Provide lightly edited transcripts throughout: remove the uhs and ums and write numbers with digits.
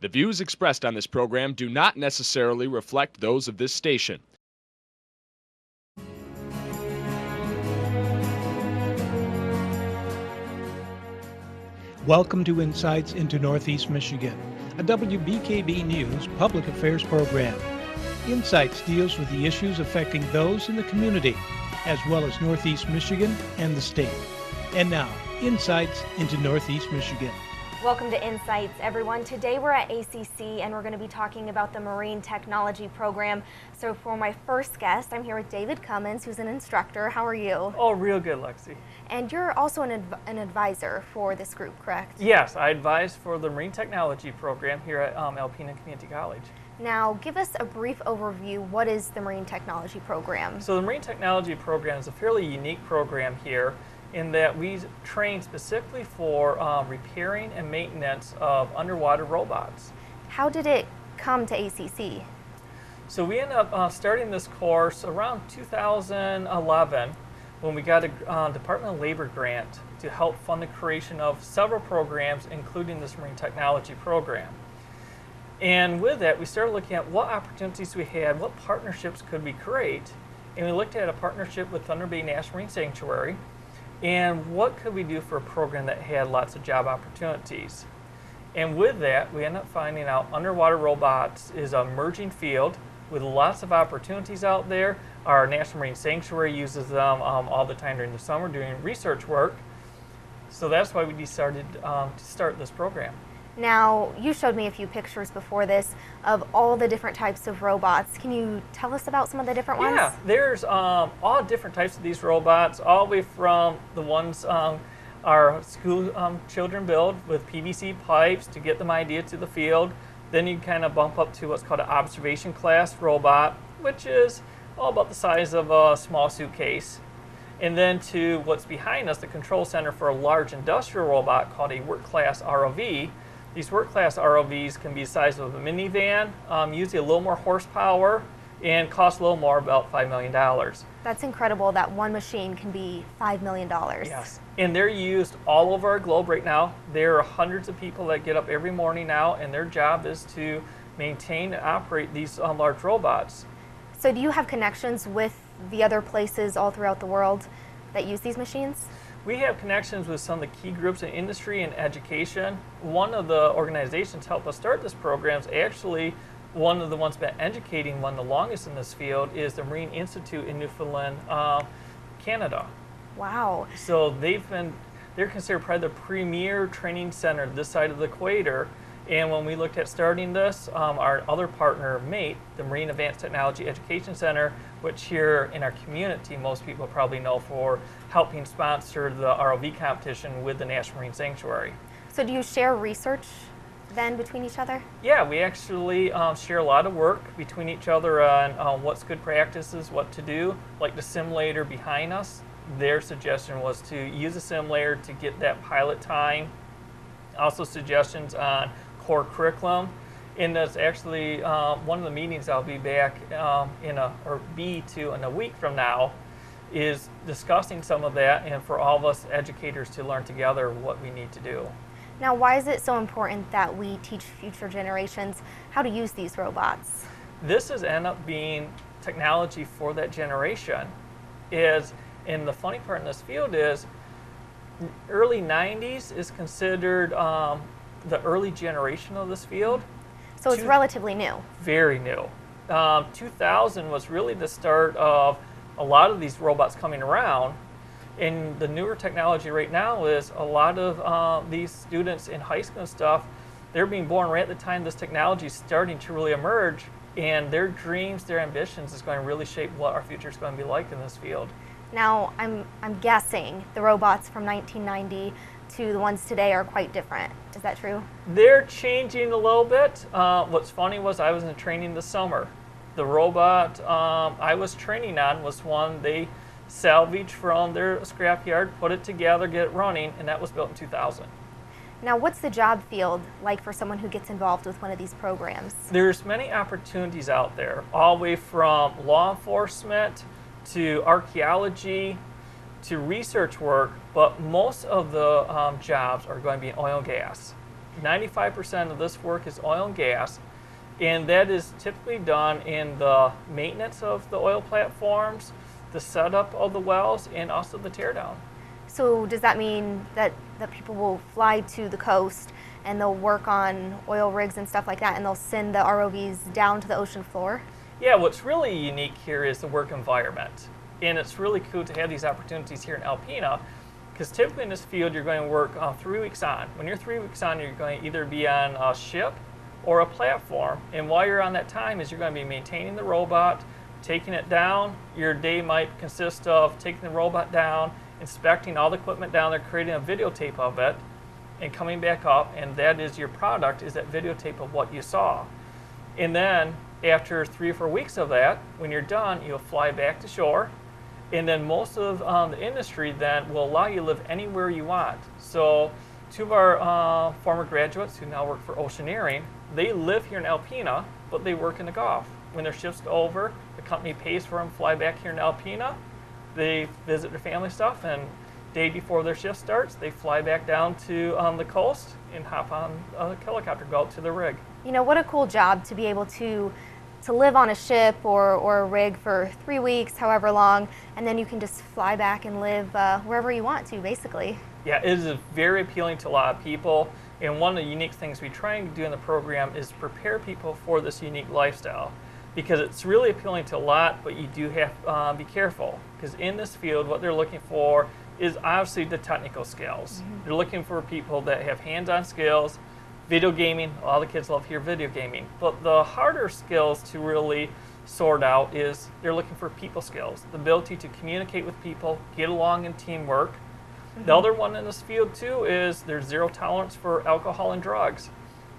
The views expressed on this program do not necessarily reflect those of this station. Welcome to Insights into Northeast Michigan, a WBKB News public affairs program. Insights deals with the issues affecting those in the community, as well as Northeast Michigan and the state. And now, Insights into Northeast Michigan. Welcome to Insights, everyone. Today we're at ACC and we're going to be talking about the Marine Technology Program. So for my first guest, I'm here with David Cummins, who's an instructor. How are you? Oh, real good, Lexi. And you're also an advisor for this group, correct? Yes, I advise for the Marine Technology Program here at Alpena Community College. Now, give us a brief overview. What is the Marine Technology Program? So the Marine Technology Program is a fairly unique program here in that we train specifically for repairing and maintenance of underwater robots. How did it come to ACC? So we ended up starting this course around 2011 when we got a Department of Labor grant to help fund the creation of several programs, including this Marine Technology Program. And with that, we started looking at what opportunities we had, what partnerships could we create, and we looked at a partnership with Thunder Bay National Marine Sanctuary, and what could we do for a program that had lots of job opportunities. And with that, we ended up finding out underwater robots is an emerging field with lots of opportunities out there. Our National Marine Sanctuary uses them all the time during the summer doing research work. So that's why we decided to start this program. Now, you showed me a few pictures before this of all the different types of robots. Can you tell us about some of the different ones? Yeah, there's all different types of these robots, all the way from the ones our school children build with PVC pipes to get them idea to the field. Then you kind of bump up to what's called an observation class robot, which is all about the size of a small suitcase. And then to what's behind us, the control center for a large industrial robot called a work class ROV. These work class ROVs can be the size of a minivan, usually a little more horsepower, and cost a little more, about $5 million. That's incredible that one machine can be $5 million. Yes, and they're used all over our globe right now. There are hundreds of people that get up every morning now, and their job is to maintain and operate these large robots. So do you have connections with the other places all throughout the world that use these machines? We have connections with some of the key groups in industry and education. One of the organizations helped us start this program is actually one of the ones been educating one of the longest in this field is the Marine Institute in Newfoundland, Canada. Wow. So they're considered probably the premier training center this side of the equator. And when we looked at starting this, our other partner, MATE, the Marine Advanced Technology Education Center, which here in our community most people probably know for helping sponsor the ROV competition with the National Marine Sanctuary. So do you share research then between each other? Yeah, we actually share a lot of work between each other on what's good practices, what to do. Like the simulator behind us, their suggestion was to use a simulator to get that pilot time. Also suggestions on core curriculum. And that's actually one of the meetings I'll be back in a week from now is discussing some of that and for all of us educators to learn together what we need to do. Now, why is it so important that we teach future generations how to use these robots? This has ended up being technology for that generation. And the funny part in this field is early 90s is considered the early generation of this field. So it's relatively new. Very new. 2000 was really the start of a lot of these robots coming around. And the newer technology right now is a lot of these students in high school and stuff, they're being born right at the time this technology is starting to really emerge. And their dreams, their ambitions is going to really shape what our future is going to be like in this field. Now, I'm guessing the robots from 1990 to the ones today are quite different. Is that true? They're changing a little bit. What's funny was I was in training this summer. The robot I was training on was one they salvaged from their scrapyard, put it together, get it running, and that was built in 2000. Now, what's the job field like for someone who gets involved with one of these programs? There's many opportunities out there, all the way from law enforcement to archaeology to research work, but most of the jobs are going to be in oil and gas. 95% of this work is oil and gas, and that is typically done in the maintenance of the oil platforms, the setup of the wells, and also the teardown. So does that mean that people will fly to the coast and they'll work on oil rigs and stuff like that, and they'll send the ROVs down to the ocean floor? Yeah, what's really unique here is the work environment. And it's really cool to have these opportunities here in Alpena, because typically in this field you're going to work 3 weeks on. When you're 3 weeks on, you're going to either be on a ship or a platform. And while you're on that time is you're going to be maintaining the robot, taking it down. Your day might consist of taking the robot down, inspecting all the equipment down there, creating a videotape of it, and coming back up, and that is your product, is that videotape of what you saw. And then after 3 or 4 weeks of that, when you're done, you'll fly back to shore. And then most of the industry then will allow you to live anywhere you want. So 2 of our former graduates who now work for Oceaneering, they live here in Alpena, but they work in the Gulf. When their shift's over, the company pays for them to fly back here in Alpena. They visit their family stuff, and day before their shift starts, they fly back down to the coast and hop on a helicopter, go out to the rig. You know, what a cool job to be able to live on a ship or a rig for 3 weeks, however long, and then you can just fly back and live wherever you want to, basically. Yeah, it is very appealing to a lot of people, and one of the unique things we try and do in the program is prepare people for this unique lifestyle, because it's really appealing to a lot, but you do have to be careful, because in this field what they're looking for is obviously the technical skills. They're looking for people that have hands-on skills. Video gaming, a lot of the kids love here video gaming, but the harder skills to really sort out is they're looking for people skills, the ability to communicate with people, get along in teamwork. The other one in this field too is there's zero tolerance for alcohol and drugs.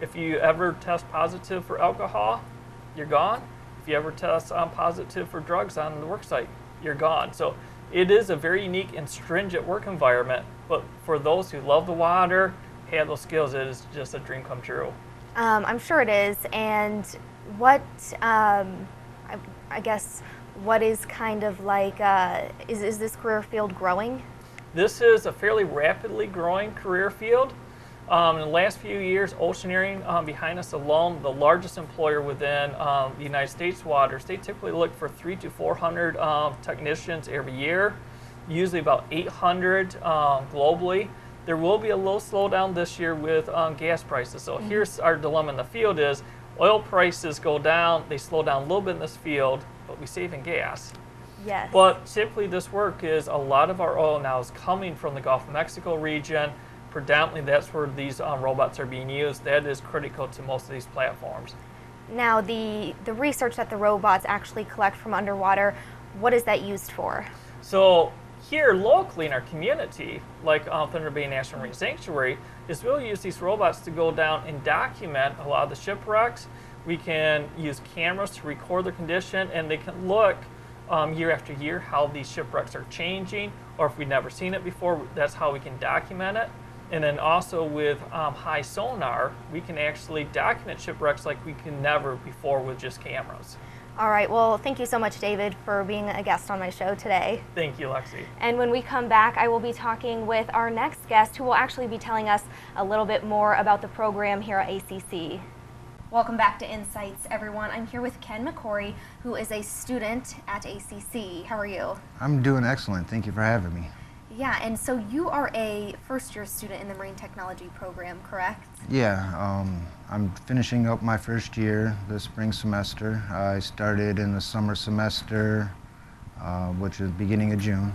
If you ever test positive for alcohol, you're gone. If you ever test positive for drugs on the work site, you're gone. So it is a very unique and stringent work environment, but for those who love the water, have those skills, it is just a dream come true. I'm sure it is. And what, I guess, what is kind of like, is this career field growing? This is a fairly rapidly growing career field. In the last few years, Oceaneering, behind us alone, the largest employer within the United States waters, they typically look for 300 to 400 technicians every year, usually about 800 globally. There will be a little slowdown this year with gas prices. So here's our dilemma in the field is oil prices go down, they slow down a little bit in this field, but we save in gas. Yes. But typically this work is a lot of our oil now is coming from the Gulf of Mexico region. Predominantly that's where these robots are being used. That is critical to most of these platforms. Now the research that the robots actually collect from underwater, what is that used for? So here locally in our community, like Thunder Bay National Marine Sanctuary, is we'll use these robots to go down and document a lot of the shipwrecks. We can use cameras to record the condition, and they can look year after year how these shipwrecks are changing, or if we've never seen it before, that's how we can document it. And then also with high sonar, we can actually document shipwrecks like we can never before with just cameras. All right, well, thank you so much, David, for being a guest on my show today. Thank you, Lexi. And when we come back, I will be talking with our next guest, who will actually be telling us a little bit more about the program here at ACC. Welcome back to Insights, everyone. I'm here with Ken McCory, who is a student at ACC. How are you? I'm doing excellent. Thank you for having me. Yeah, and so you are a first-year student in the Marine Technology program, correct? Yeah, I'm finishing up my first year this spring semester. I started in the summer semester, which is beginning of June.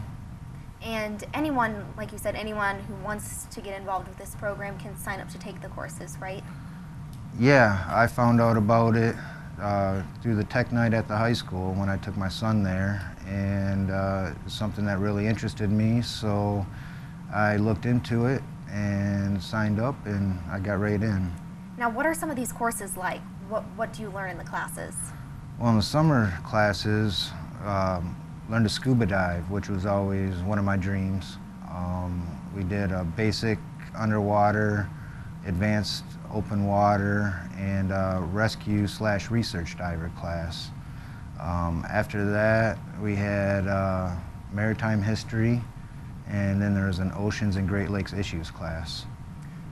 And anyone, like you said, anyone who wants to get involved with this program can sign up to take the courses, right? Yeah, I found out about it through the tech night at the high school when I took my son there, and it's something that really interested me, so I looked into it and signed up, and I got right in. Now, what are some of these courses like? What do you learn in the classes? Well, in the summer classes, learned to scuba dive, which was always one of my dreams. We did a basic underwater, advanced open water, and rescue/research diver class. After that, we had maritime history, and then there was an oceans and Great Lakes issues class.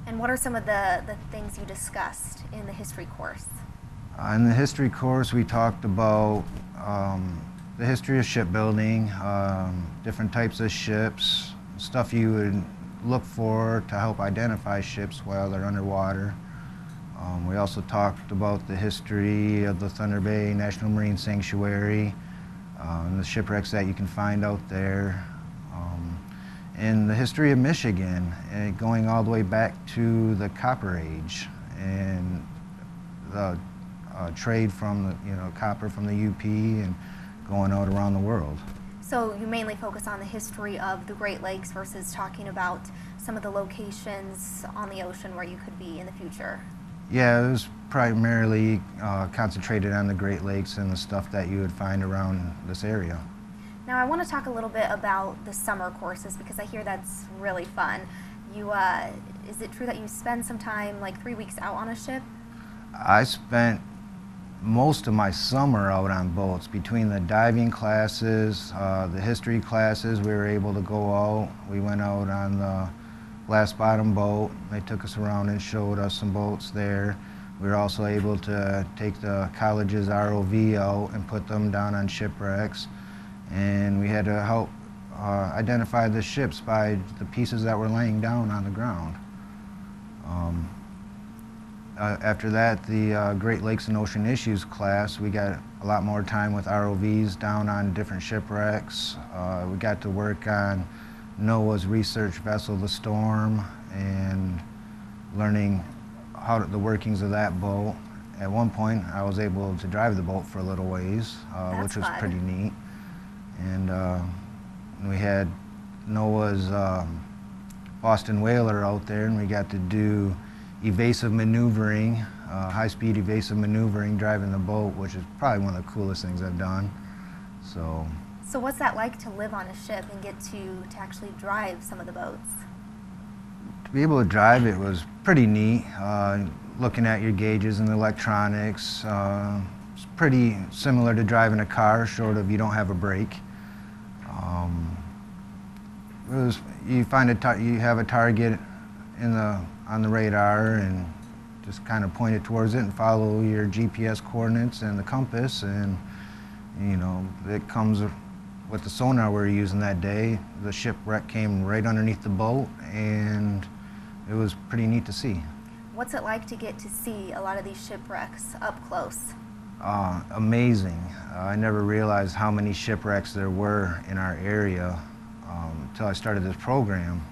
And what are some of the things you discussed in the history course? In the history course, we talked about the history of shipbuilding, different types of ships, stuff you would look for to help identify ships while they're underwater. We also talked about the history of the Thunder Bay National Marine Sanctuary and the shipwrecks that you can find out there. And the history of Michigan, going all the way back to the Copper Age and the trade from the copper from the UP and going out around the world. So you mainly focus on the history of the Great Lakes versus talking about some of the locations on the ocean where you could be in the future. Yeah, it was primarily concentrated on the Great Lakes and the stuff that you would find around this area. Now I want to talk a little bit about the summer courses because I hear that's really fun. Is it true that you spend some time, like 3 weeks out on a ship? I spent most of my summer out on boats. Between the diving classes, the history classes, we were able to go out. We went out on the Glass Bottom boat. They took us around and showed us some boats there. We were also able to take the college's ROV out and put them down on shipwrecks. And we had to help identify the ships by the pieces that were laying down on the ground. After that, the Great Lakes and Ocean Issues class, we got a lot more time with ROVs down on different shipwrecks. We got to work on NOAA's research vessel, the Storm, and learning the workings of that boat. At one point, I was able to drive the boat for a little ways, which was pretty neat. And we had NOAA's Boston Whaler out there, and we got to do evasive maneuvering, high-speed evasive maneuvering, driving the boat, which is probably one of the coolest things I've done. So what's that like to live on a ship and get to actually drive some of the boats? To be able to drive it was pretty neat. Looking at your gauges and the electronics, it's pretty similar to driving a car, short of you don't have a brake. You find you have a target on the radar and just kind of point it towards it and follow your GPS coordinates and the compass, and it comes with the sonar we were using that day. The shipwreck came right underneath the boat, and it was pretty neat to see. What's it like to get to see a lot of these shipwrecks up close? Amazing. I never realized how many shipwrecks there were in our area until I started this program.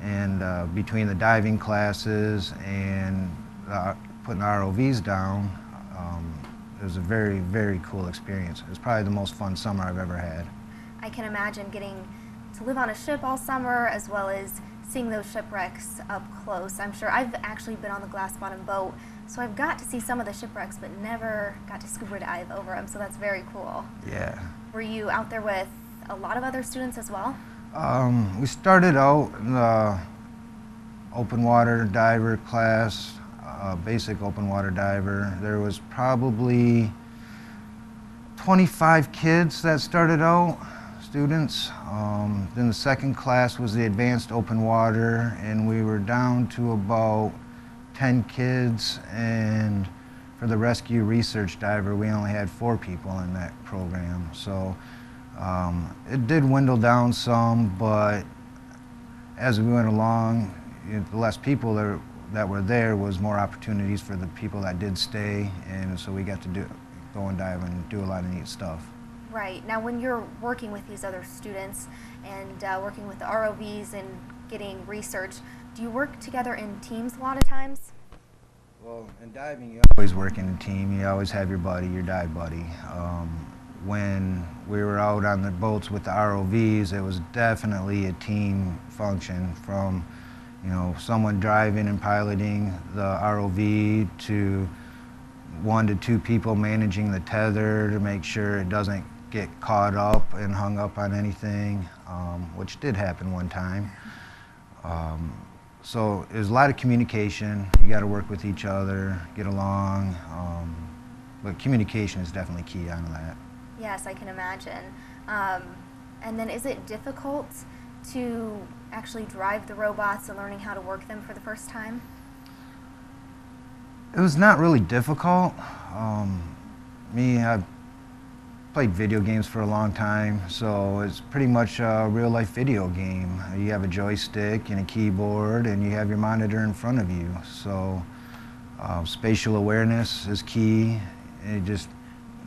And between the diving classes and putting ROVs down, it was a very, very cool experience. It was probably the most fun summer I've ever had. I can imagine getting to live on a ship all summer as well as seeing those shipwrecks up close. I'm sure I've actually been on the Glass Bottom boat, so I've got to see some of the shipwrecks but never got to scuba dive over them, so that's very cool. Yeah. Were you out there with a lot of other students as well? We started out in the open water diver class, basic open water diver. There was probably 25 kids that started out, students. Then the second class was the advanced open water, and we were down to about 10 kids, and for the rescue research diver, we only had 4 people in that program. So it did dwindle down some, but as we went along, the less people that were there was more opportunities for the people that did stay, and so we got to go and dive and do a lot of neat stuff. Right. Now when you're working with these other students and working with the ROVs and getting research, do you work together in teams a lot of times? Well, in diving, you always work in a team. You always have your buddy, your dive buddy. When we were out on the boats with the ROVs, it was definitely a team function, from someone driving and piloting the ROV to 1 to 2 people managing the tether to make sure it doesn't get caught up and hung up on anything, which did happen one time. So there's a lot of communication. You got to work with each other, get along, but communication is definitely key on that. Yes, I can imagine. And then is it difficult to actually drive the robots and learning how to work them for the first time? It was not really difficult. I've played video games for a long time, so it's pretty much a real-life video game. You have a joystick and a keyboard, and you have your monitor in front of you. So spatial awareness is key. And just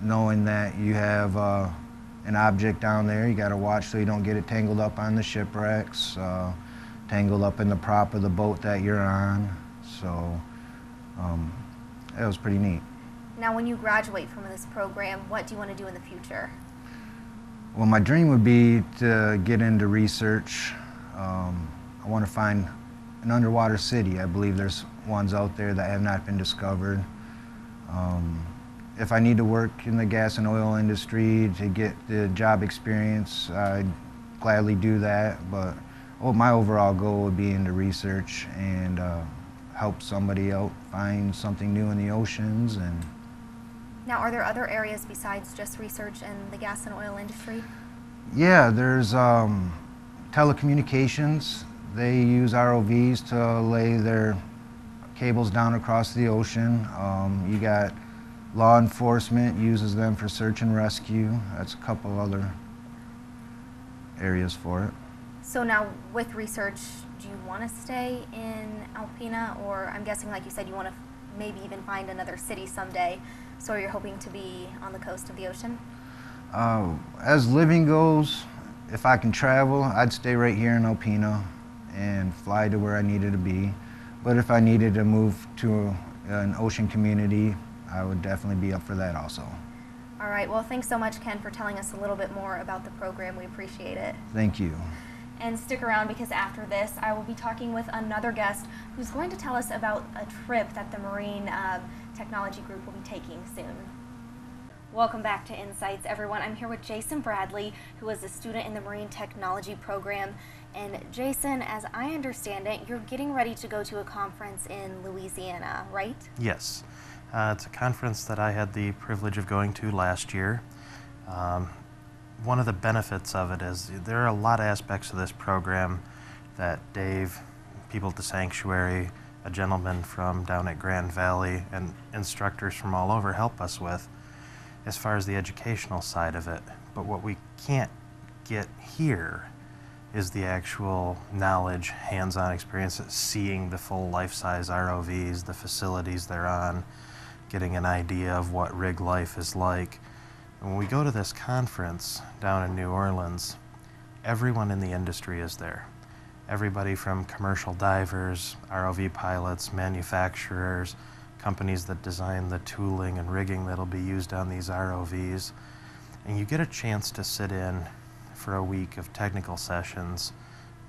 knowing that you have an object down there, you got to watch so you don't get it tangled up on the shipwrecks, tangled up in the prop of the boat that you're on. So it was pretty neat. Now, when you graduate from this program, what do you want to do in the future? Well, my dream would be to get into research. I want to find an underwater city. I believe there's ones out there that have not been discovered. If I need to work in the gas and oil industry to get the job experience, I'd gladly do that. But my overall goal would be into research and help somebody out find something new in the oceans. And now, are there other areas besides just research in the gas and oil industry? yeah, there's telecommunications. They use ROVs to lay their cables down across the ocean. You got law enforcement uses them for search and rescue. That's a couple other areas for it. So now, with research, do you want to stay in Alpena, or I'm guessing, like you said, you want to maybe even find another city someday, so you're hoping to be on the coast of the ocean? As living goes, if I can travel, I'd stay right here in Alpena and fly to where I needed to be. But if I needed to move to an ocean community, I would definitely be up for that also. All right, well, thanks so much, Ken, for telling us a little bit more about the program. We appreciate it. Thank you. And stick around, because after this, I will be talking with another guest who's going to tell us about a trip that the Marine Technology Group will be taking soon. Welcome back to Insights, everyone. I'm here with Jason Bradley, who is a student in the Marine Technology Program. And Jason, as I understand it, you're getting ready to go to a conference in Louisiana, right? Yes. It's a conference that I had the privilege of going to last year. One of the benefits of it is there are a lot of aspects of this program that Dave, people at the Sanctuary, a gentleman from down at Grand Valley, and instructors from all over help us with as far as the educational side of it. But what we can't get here is the actual knowledge, hands-on experience, seeing the full life-size ROVs, the facilities they're on, getting an idea of what rig life is like. When we go to this conference down in New Orleans, everyone in the industry is there. Everybody from commercial divers, ROV pilots, manufacturers, companies that design the tooling and rigging that'll be used on these ROVs. And you get a chance to sit in for a week of technical sessions,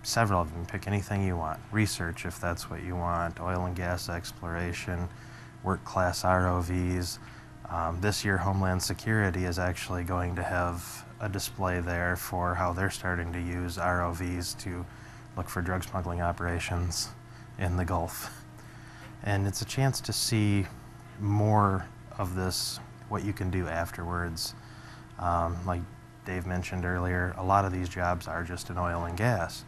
several of them. Pick anything you want. Research, if that's what you want, oil and gas exploration, work-class ROVs. This year, Homeland Security is actually going to have a display there for how they're starting to use ROVs to look for drug smuggling operations in the Gulf. And it's a chance to see more of this, what you can do afterwards. Like Dave mentioned earlier, a lot of these jobs are just in oil and gas,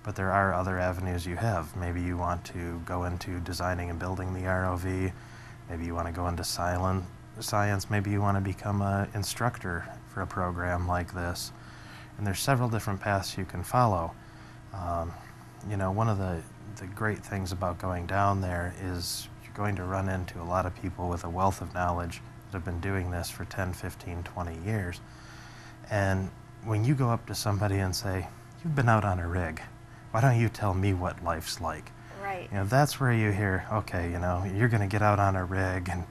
but there are other avenues you have. Maybe you want to go into designing and building the ROV. Maybe you want to go into science. Maybe you want to become an instructor for a program like this. And there's several different paths you can follow. You know, one of the great things about going down there is you're going to run into a lot of people with a wealth of knowledge that have been doing this for 10, 15, 20 years. And when you go up to somebody and say, "You've been out on a rig, why don't you tell me what life's like?" Right. You know, that's where you hear, okay, you know, you're going to get out on a rig and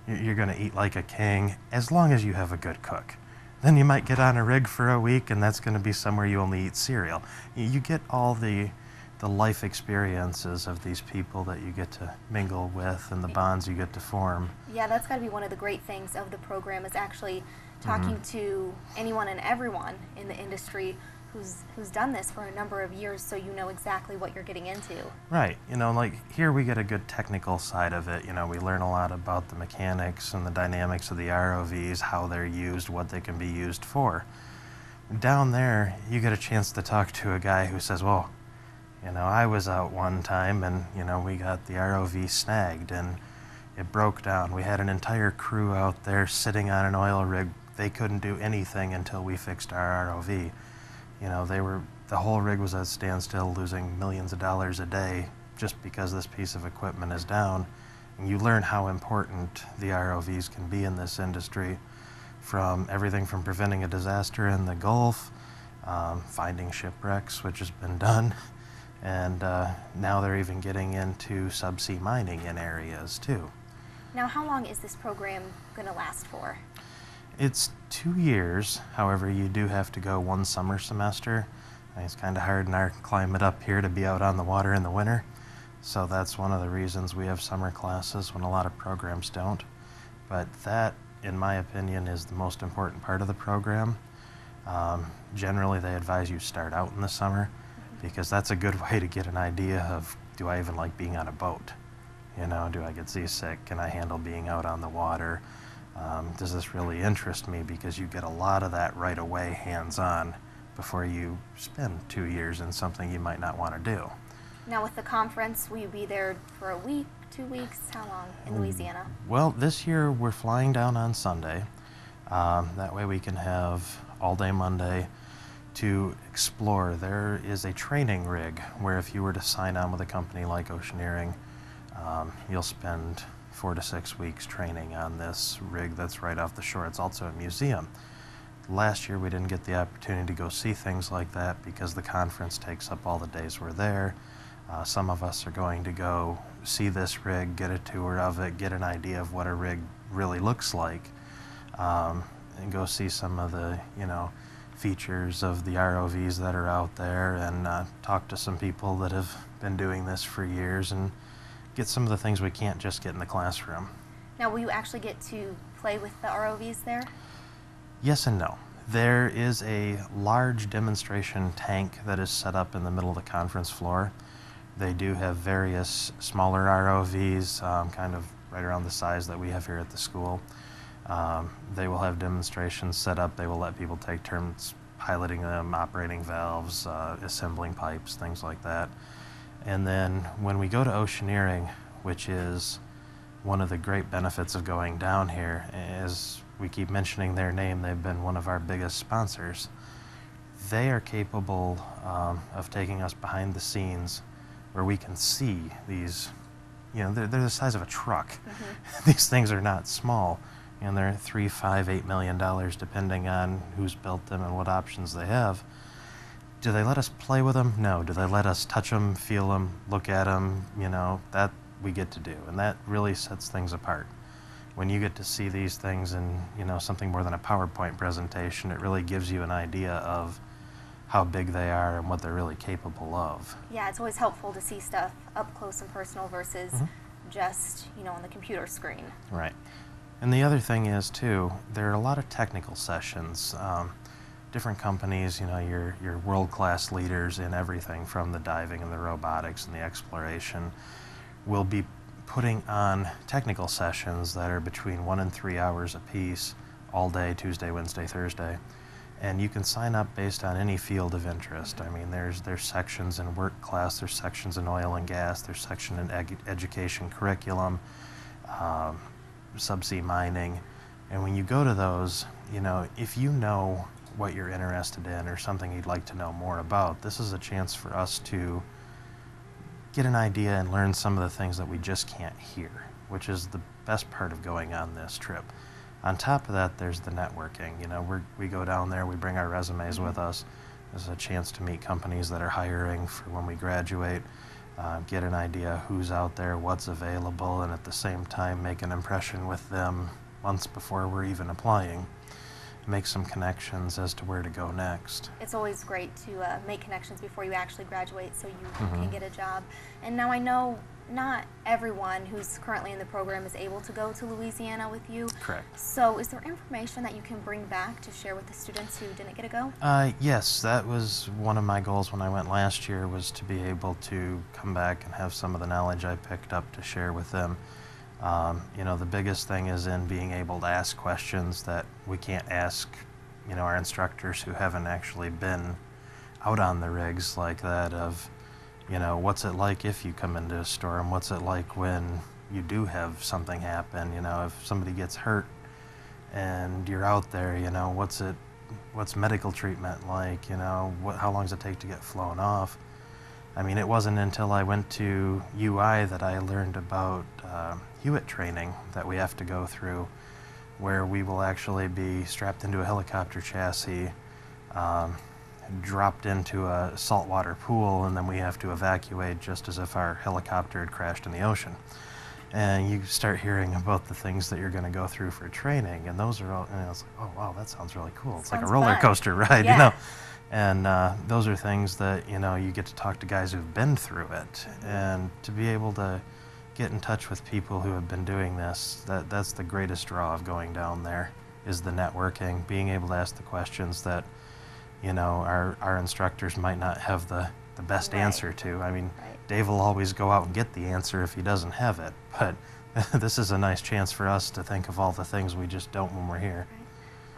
you're going to eat like a king as long as you have a good cook. Then you might get on a rig for a week and that's going to be somewhere you only eat cereal. You get all the life experiences of these people that you get to mingle with and the bonds you get to form. Yeah, that's got to be one of the great things of the program, is actually talking to anyone and everyone in the industry who's done this for a number of years, so you know exactly what you're getting into. Right. You know, like here we get a good technical side of it. You know, we learn a lot about the mechanics and the dynamics of the ROVs, how they're used, what they can be used for. Down there, you get a chance to talk to a guy who says, well, I was out one time and, we got the ROV snagged and it broke down. We had an entire crew out there sitting on an oil rig. They couldn't do anything until we fixed our ROV. The whole rig was at a standstill, losing millions of dollars a day just because this piece of equipment is down. And you learn how important the ROVs can be in this industry, from everything from preventing a disaster in the Gulf, finding shipwrecks, which has been done, and now they're even getting into subsea mining in areas too. Now, how long is this program going to last for? It's 2 years. However, you do have to go one summer semester. It's kind of hard in our climate up here to be out on the water in the winter. So that's one of the reasons we have summer classes when a lot of programs don't. But that, in my opinion, is the most important part of the program. Generally, they advise you start out in the summer because that's a good way to get an idea of, do I even like being on a boat? Do I get seasick? Can I handle being out on the water? Does this really interest me? Because you get a lot of that right away, hands-on, before you spend 2 years in something you might not want to do. Now, with the conference, will you be there for a week, 2 weeks? How long in Louisiana? Well, this year we're flying down on Sunday. That way we can have all day Monday to explore. There is a training rig where if you were to sign on with a company like Oceaneering, you'll spend 4 to 6 weeks training on this rig that's right off the shore. It's also a museum. Last year we didn't get the opportunity to go see things like that because the conference takes up all the days we're there. Some of us are going to go see this rig, get a tour of it, get an idea of what a rig really looks like, and go see some of the, features of the ROVs that are out there, and talk to some people that have been doing this for years and get some of the things we can't just get in the classroom. Now, will you actually get to play with the ROVs there? Yes and no. There is a large demonstration tank that is set up in the middle of the conference floor. They do have various smaller ROVs, kind of right around the size that we have here at the school. They will have demonstrations set up. They will let people take turns piloting them, operating valves, assembling pipes, things like that. And then when we go to Oceaneering, which is one of the great benefits of going down here, is we keep mentioning their name. They've been one of our biggest sponsors. They are capable of taking us behind the scenes where we can see these, they're the size of a truck. Mm-hmm. These things are not small, and they're $3, $5, $8 million depending on who's built them and what options they have. Do they let us play with them? No. Do they let us touch them, feel them, look at them? That we get to do, and that really sets things apart. When you get to see these things in, something more than a PowerPoint presentation, it really gives you an idea of how big they are and what they're really capable of. Yeah, it's always helpful to see stuff up close and personal versus just, on the computer screen. Right. And the other thing is, too, there are a lot of technical sessions. Different companies, your world-class leaders in everything from the diving and the robotics and the exploration will be putting on technical sessions that are between 1 and 3 hours apiece all day, Tuesday, Wednesday, Thursday. And you can sign up based on any field of interest. I mean, there's sections in work class, there's sections in oil and gas, there's section in education curriculum, subsea mining. And when you go to those, if you know what you're interested in or something you'd like to know more about, this is a chance for us to get an idea and learn some of the things that we just can't hear, which is the best part of going on this trip. On top of that, there's the networking. We go down there, we bring our resumes with us. There's a chance to meet companies that are hiring for when we graduate, get an idea who's out there, what's available, and at the same time make an impression with them months before we're even applying. Make some connections as to where to go next. It's always great to make connections before you actually graduate so you can get a job. And now I know not everyone who's currently in the program is able to go to Louisiana with you. Correct. So is there information that you can bring back to share with the students who didn't get to go? Yes, that was one of my goals when I went last year, was to be able to come back and have some of the knowledge I picked up to share with them. The biggest thing is in being able to ask questions that we can't ask, our instructors who haven't actually been out on the rigs like that of, what's it like if you come into a storm? What's it like when you do have something happen? If somebody gets hurt and you're out there, what's medical treatment like? How long does it take to get flown off? I mean, it wasn't until I went to UI that I learned about Hewitt training that we have to go through, where we will actually be strapped into a helicopter chassis, dropped into a saltwater pool, and then we have to evacuate just as if our helicopter had crashed in the ocean. And you start hearing about the things that you're going to go through for training, and those are all, and I was like, oh wow, that sounds really cool. It's like a roller coaster ride, Yeah. And those are things that, you get to talk to guys who've been through it, and to be able to get in touch with people who have been doing this, that's the greatest draw of going down there, is the networking, being able to ask the questions that, our instructors might not have the best Right. answer to. I mean, Right. Dave will always go out and get the answer if he doesn't have it, but this is a nice chance for us to think of all the things we just don't when we're here.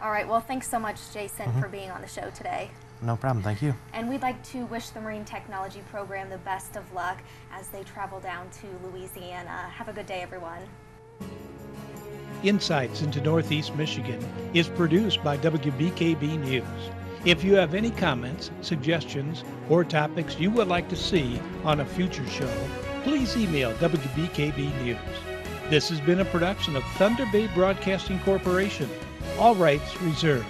All right, well, thanks so much, Jason, for being on the show today. No problem, thank you. And we'd like to wish the Marine Technology Program the best of luck as they travel down to Louisiana. Have a good day, everyone. Insights into Northeast Michigan is produced by WBKB News. If you have any comments, suggestions, or topics you would like to see on a future show, please email WBKB News. This has been a production of Thunder Bay Broadcasting Corporation. All rights reserved.